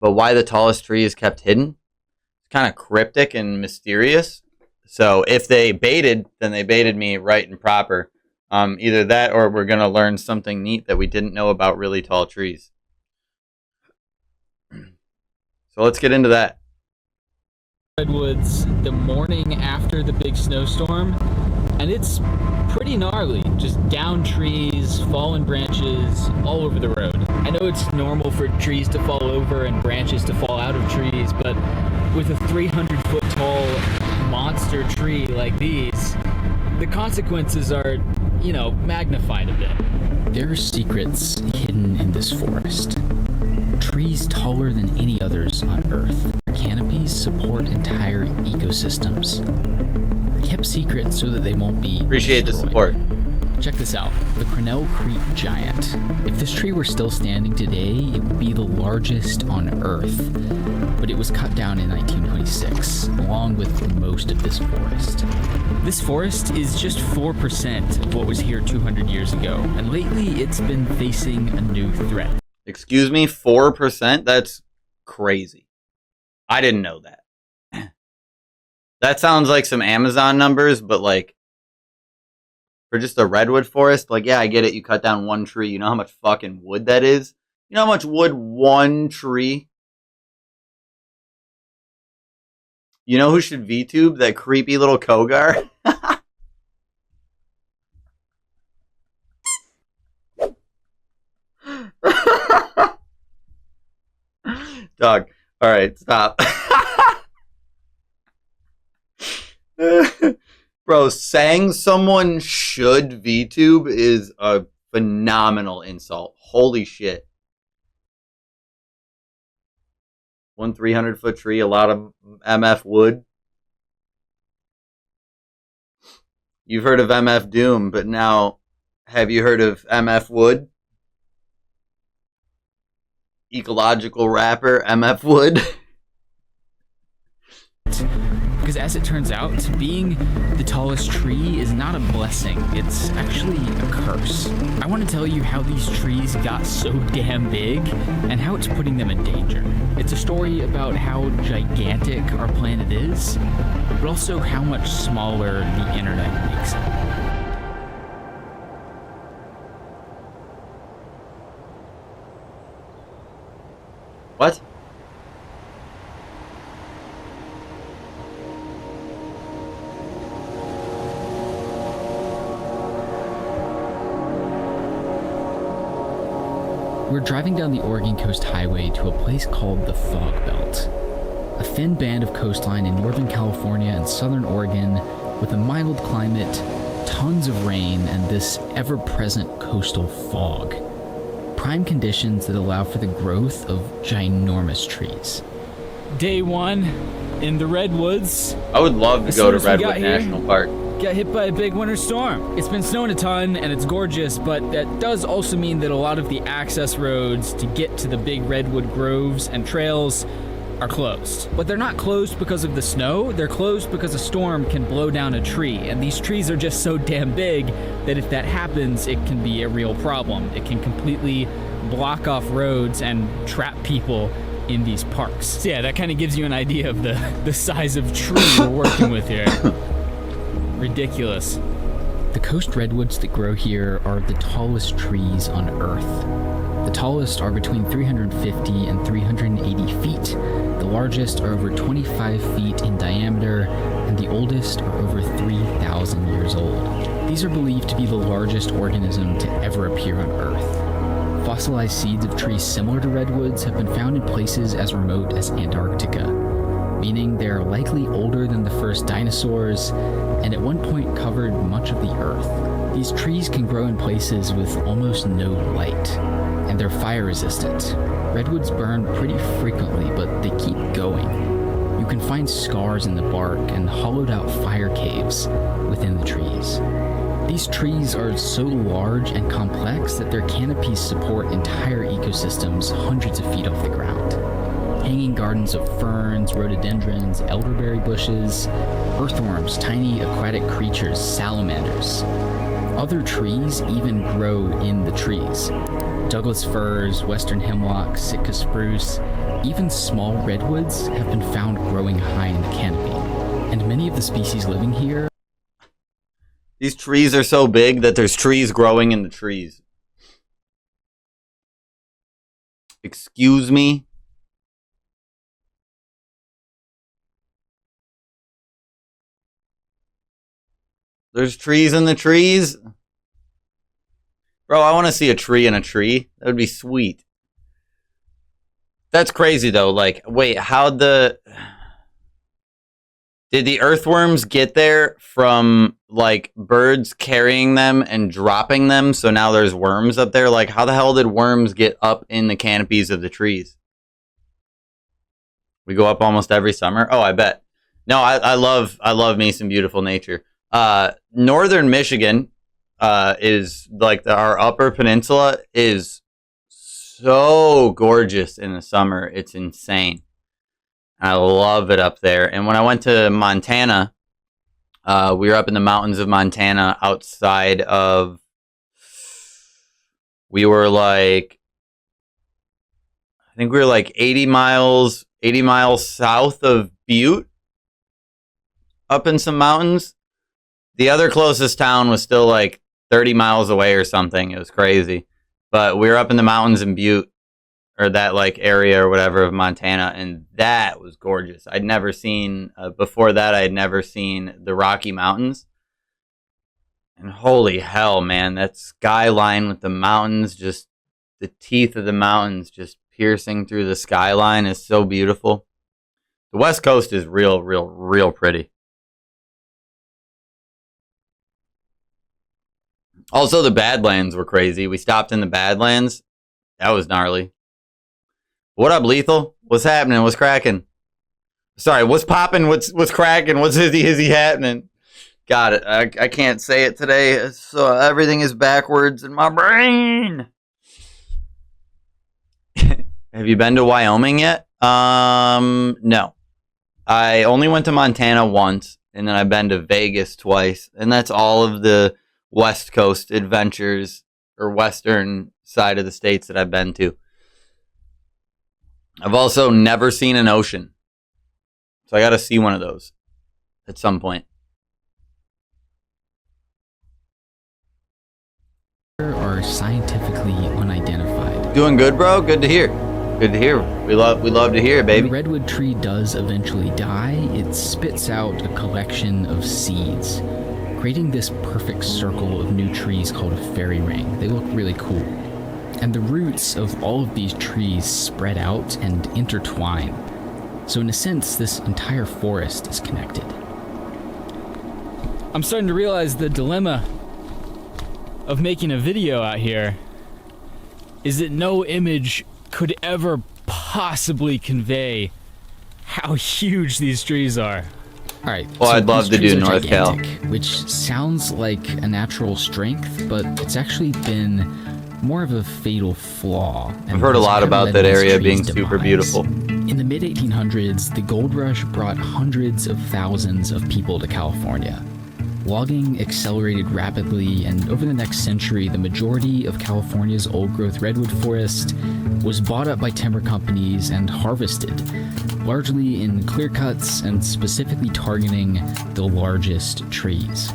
but why the tallest tree is kept hidden? It's kind of cryptic and mysterious. So if they baited, then they baited me right and proper. Either that or we're going to learn something neat that we didn't know about really tall trees. So let's get into that. Redwoods the morning after the big snowstorm, and it's pretty gnarly. Just down trees, fallen branches all over the road. I know it's normal for trees to fall over and branches to fall out of trees, but with a 300-foot tall monster tree like these, the consequences are, magnified a bit. There are secrets hidden in this forest. Trees taller than any others on Earth. Their canopies support entire ecosystems. They're kept secret so that they won't be Appreciate destroyed. the support. Check this out, the Grinnell Creek Giant. If this tree were still standing today, it would be the largest on Earth, but it was cut down in 1926, along with most of this forest. This forest is just 4% of what was here 200 years ago, and lately it's been facing a new threat. Excuse me, 4%? That's crazy. I didn't know that. That sounds like some Amazon numbers, but like, for just a redwood forest, like, yeah, I get it. You cut down one tree. You know how much fucking wood that is? You know how much wood one tree? You know who should VTube? That creepy little Kogar? Dog. Alright, stop. Bro, saying someone should VTube is a phenomenal insult. Holy shit. One 300-foot tree, a lot of MF wood. You've heard of MF Doom, but now have you heard of MF Wood? Ecological rapper MF Wood. Because as it turns out, being the tallest tree is not a blessing, it's actually a curse. I want to tell you how these trees got so damn big and how it's putting them in danger. It's a story about how gigantic our planet is, but also how much smaller the internet makes it. What? We're driving down the Oregon Coast Highway to a place called the Fog Belt, a thin band of coastline in Northern California and Southern Oregon with a mild climate, tons of rain, and this ever-present coastal fog. Prime conditions that allow for the growth of ginormous trees. Day one in the Redwoods. I would love to go to Redwood National Park. Got hit by a big winter storm. It's been snowing a ton and it's gorgeous, but that does also mean that a lot of the access roads to get to the big redwood groves and trails are closed. But they're not closed because of the snow, they're closed because a storm can blow down a tree, and these trees are just so damn big that if that happens, it can be a real problem. It can completely block off roads and trap people in these parks. So yeah, that kind of gives you an idea of the size of tree we're working with here. Ridiculous. The coast redwoods that grow here are the tallest trees on Earth. The tallest are between 350 and 380 feet. The largest are over 25 feet in diameter, and the oldest are over 3,000 years old. These are believed to be the largest organism to ever appear on Earth. Fossilized seeds of trees similar to redwoods have been found in places as remote as Antarctica, meaning they are likely older than the first dinosaurs and at one point covered much of the Earth. These trees can grow in places with almost no light, and they're fire resistant. Redwoods burn pretty frequently, but they keep going. You can find scars in the bark and hollowed out fire caves within the trees. These trees are so large and complex that their canopies support entire ecosystems hundreds of feet off the ground. Hanging gardens of ferns, rhododendrons, elderberry bushes, earthworms, tiny aquatic creatures, salamanders. Other trees even grow in the trees. Douglas firs, western hemlock, Sitka spruce, even small redwoods have been found growing high in the canopy. And many of the species living here. These trees are so big that there's trees growing in the trees. Excuse me? There's trees in the trees? Bro, I want to see a tree in a tree. That would be sweet. That's crazy, though. Like, wait, did the earthworms get there from, like, birds carrying them and dropping them, so now there's worms up there? Like, how the hell did worms get up in the canopies of the trees? We go up almost every summer? Oh, I bet. No, I love me some beautiful nature. Northern Michigan is, like, our upper peninsula is so gorgeous in the summer. It's insane. I love it up there. And when I went to Montana, we were up in the mountains of Montana outside of, I think we were like 80 miles south of Butte, up in some mountains. The other closest town was still like 30 miles away or something. It was crazy. But we were up in the mountains in Butte, or that like area or whatever of Montana, and that was gorgeous. I'd never seen, before that, I had never seen the Rocky Mountains. And holy hell, man, that skyline with the mountains, just the teeth of the mountains just piercing through the skyline is so beautiful. The West Coast is real pretty. Also, the Badlands were crazy. We stopped in the Badlands. That was gnarly. What up, Lethal? What's happening? What's cracking? Sorry, what's popping? What's cracking? What's hizzy happening? Got it. I can't say it today, so everything is backwards in my brain. Have you been to Wyoming yet? No. I only went to Montana once, and then I've been to Vegas twice, and that's all of the West Coast adventures, or western side of the states that I've been to. I've also never seen an ocean, so I got to see one of those at some point. Are scientifically unidentified. Doing good, bro? Good to hear. Good to hear. We love to hear it, When baby. a redwood tree does eventually die, it spits out a collection of seeds, creating this perfect circle of new trees called a fairy ring. They look really cool. And the roots of all of these trees spread out and intertwine. So in a sense, this entire forest is connected. I'm starting to realize the dilemma of making a video out here is that no image could ever possibly convey how huge these trees are. All right. Well, I'd love these to do trees are North Cal. gigantic, which sounds like a natural strength, but it's actually been more of a fatal flaw. I've heard a lot about that area being super beautiful. In the mid-1800s, the gold rush brought hundreds of thousands of people to California. Logging accelerated rapidly, and over the next century, the majority of California's old-growth redwood forest was bought up by timber companies and harvested, largely in clear cuts and specifically targeting the largest trees.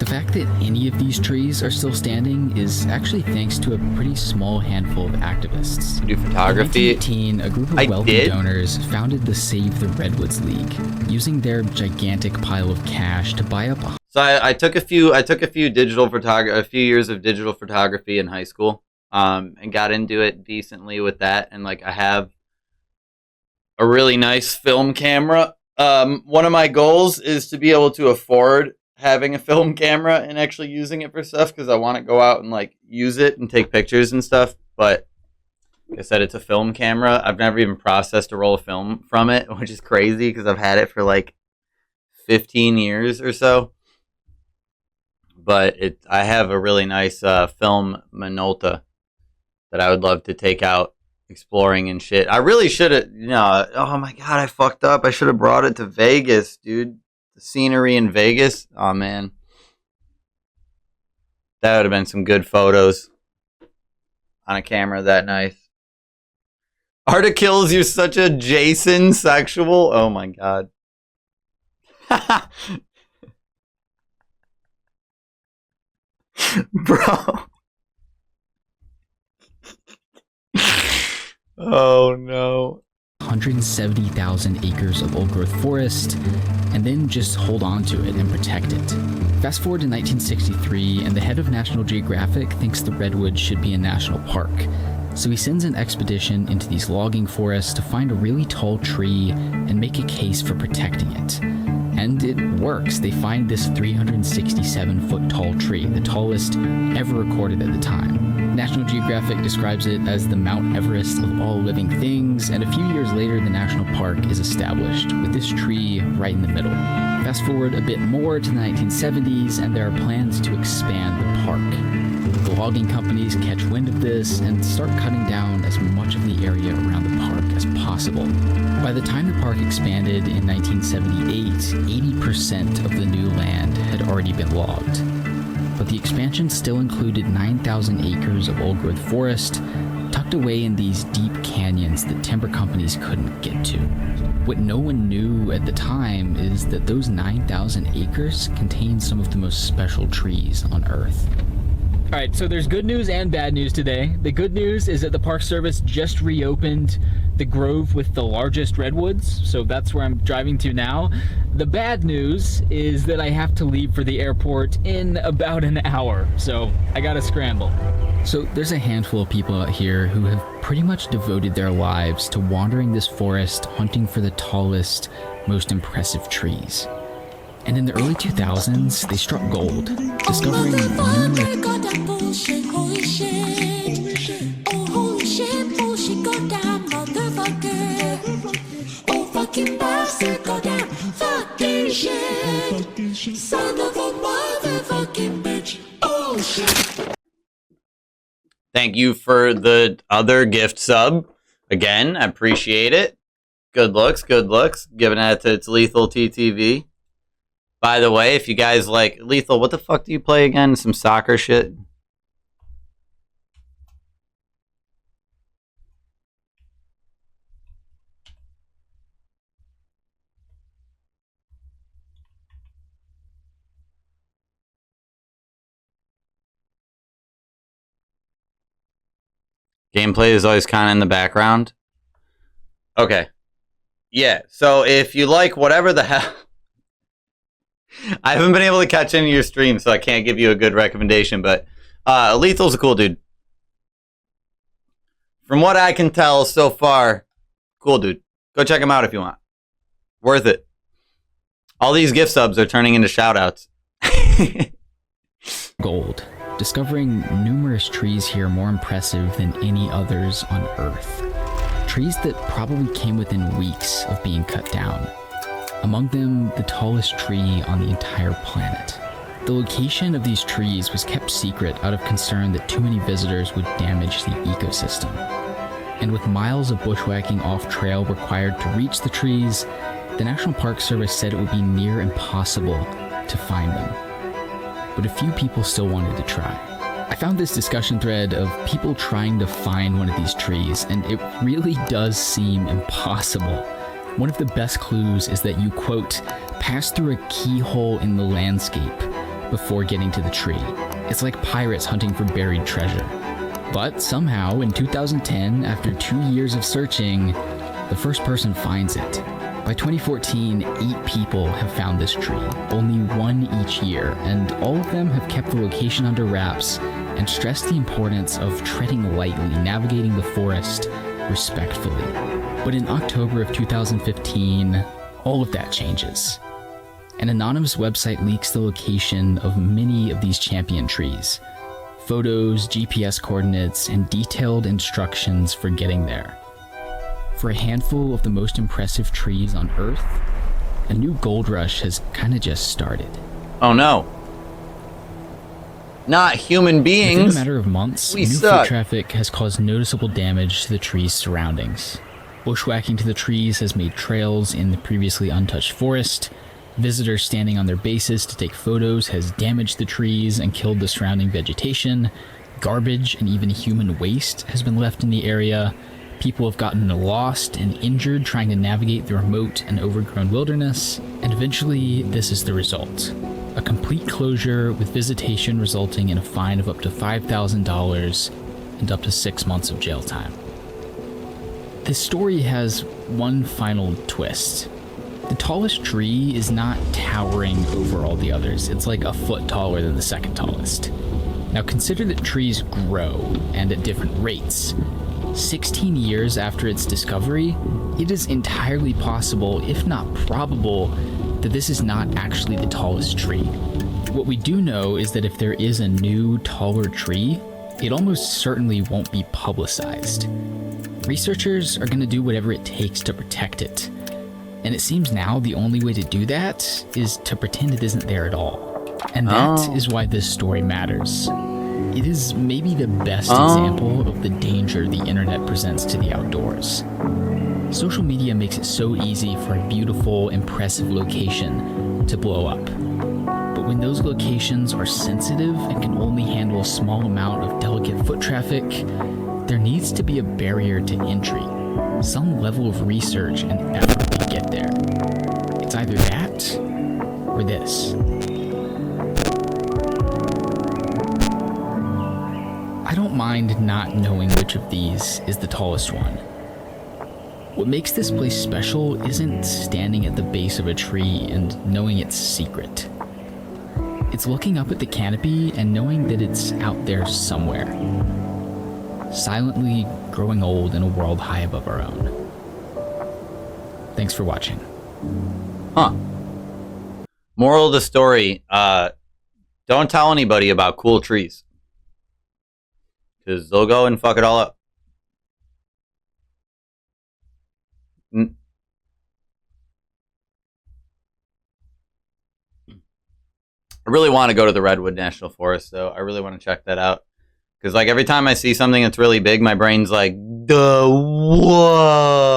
The fact that any of these trees are still standing is actually thanks to a pretty small handful of activists. You do photography? In 1918, a group of wealthy donors founded the Save the Redwoods League, using their gigantic pile of cash to buy up a So I took a few years of digital photography in high school, and got into it decently with that. And like, I have a really nice film camera. One of my goals is to be able to afford having a film camera and actually using it for stuff, because I want to go out and like use it and take pictures and stuff. But like I said, it's a film camera. I've never even processed a roll of film from it, which is crazy because I've had it for like 15 years or so. But I have a really nice film Minolta that I would love to take out exploring and shit. I really should have, oh my God, I fucked up. I should have brought it to Vegas, dude. The scenery in Vegas. Oh, man. That would have been some good photos on a camera that nice. Arta kills, you're such a Jason sexual. Oh my god. Bro. Oh no. 170,000 acres of old-growth forest, and then just hold on to it and protect it. Fast forward to 1963, and the head of National Geographic thinks the redwoods should be a national park. So he sends an expedition into these logging forests to find a really tall tree and make a case for protecting it. And it works. They find this 367-foot tall tree, the tallest ever recorded at the time. National Geographic describes it as the Mount Everest of all living things, and a few years later the national park is established, with this tree right in the middle. Fast forward a bit more to the 1970s, and there are plans to expand the park. The logging companies catch wind of this and start cutting down as much of the area around the park as possible. By the time the park expanded in 1978, 80% of the new land had already been logged. But the expansion still included 9,000 acres of old-growth forest, tucked away in these deep canyons that timber companies couldn't get to. What no one knew at the time is that those 9,000 acres contain some of the most special trees on Earth. All right, so there's good news and bad news today. The good news is that the Park Service just reopened the grove with the largest redwoods, so that's where I'm driving to now. The bad news is that I have to leave for the airport in about an hour, so I gotta scramble. So there's a handful of people out here who have pretty much devoted their lives to wandering this forest, hunting for the tallest, most impressive trees. And in the early 2000s, they struck gold, discovering numerous... Thank you for the other gift sub. Again, I appreciate it. Good looks, good looks. Giving that to It's Lethal TTV. By the way, if you guys like Lethal, what the fuck do you play again? Some soccer shit? Gameplay is always kind of in the background. Okay. Yeah, so if you like whatever the hell... I haven't been able to catch any of your streams, so I can't give you a good recommendation, but Lethal's a cool dude. From what I can tell so far, cool dude. Go check him out if you want. Worth it. All these gift subs are turning into shoutouts. Gold, discovering numerous trees here more impressive than any others on Earth. Trees that probably came within weeks of being cut down. Among them, the tallest tree on the entire planet. The location of these trees was kept secret out of concern that too many visitors would damage the ecosystem. And with miles of bushwhacking off-trail required to reach the trees, the National Park Service said it would be near impossible to find them. But a few people still wanted to try. I found this discussion thread of people trying to find one of these trees, and it really does seem impossible. One of the best clues is that you, quote, pass through a keyhole in the landscape before getting to the tree. It's like pirates hunting for buried treasure. But somehow, in 2010, after 2 years of searching, the first person finds it. By 2014, 8 people have found this tree, only one each year, and all of them have kept the location under wraps and stressed the importance of treading lightly, navigating the forest respectfully. But in October of 2015, all of that changes. An anonymous website leaks the location of many of these champion trees. Photos, GPS coordinates, and detailed instructions for getting there. For a handful of the most impressive trees on Earth, a new gold rush has kinda just started. Oh no. Not human beings. Within a matter of months, We new suck. foot traffic has caused noticeable damage to the trees' surroundings. Bushwhacking to the trees has made trails in the previously untouched forest. Visitors standing on their bases to take photos has damaged the trees and killed the surrounding vegetation. Garbage and even human waste has been left in the area. People have gotten lost and injured trying to navigate the remote and overgrown wilderness, and eventually this is the result. A complete closure with visitation resulting in a fine of up to $5,000 and up to 6 months of jail time. This story has one final twist. The tallest tree is not towering over all the others. It's like a foot taller than the second tallest. Now consider that trees grow, and at different rates. 16 years after its discovery, it is entirely possible, if not probable, that this is not actually the tallest tree. What we do know is that if there is a new, taller tree, it almost certainly won't be publicized. Researchers are going to do whatever it takes to protect it. And it seems now the only way to do that is to pretend it isn't there at all. And that is why this story matters. It is maybe the best example of the danger the internet presents to the outdoors. Social media makes it so easy for a beautiful, impressive location to blow up. But when those locations are sensitive and can only handle a small amount of delicate foot traffic, there needs to be a barrier to entry, some level of research and effort to get there. It's either that or this. I don't mind not knowing which of these is the tallest one. What makes this place special isn't standing at the base of a tree and knowing its secret. It's looking up at the canopy and knowing that it's out there somewhere, silently growing old in a world high above our own. Thanks for watching. Moral of the story, don't tell anybody about cool trees. Because they'll go and fuck it all up. I really want to go to the Redwood National Forest, though. I really want to check that out. Because, like, every time I see something that's really big, my brain's like, duh, whoa.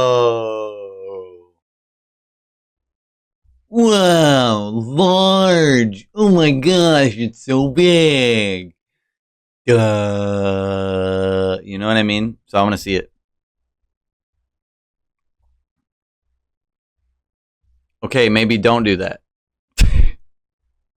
Wow, large. Oh my gosh, it's so big. Duh. You know what I mean? So I want to see it. Okay, maybe don't do that.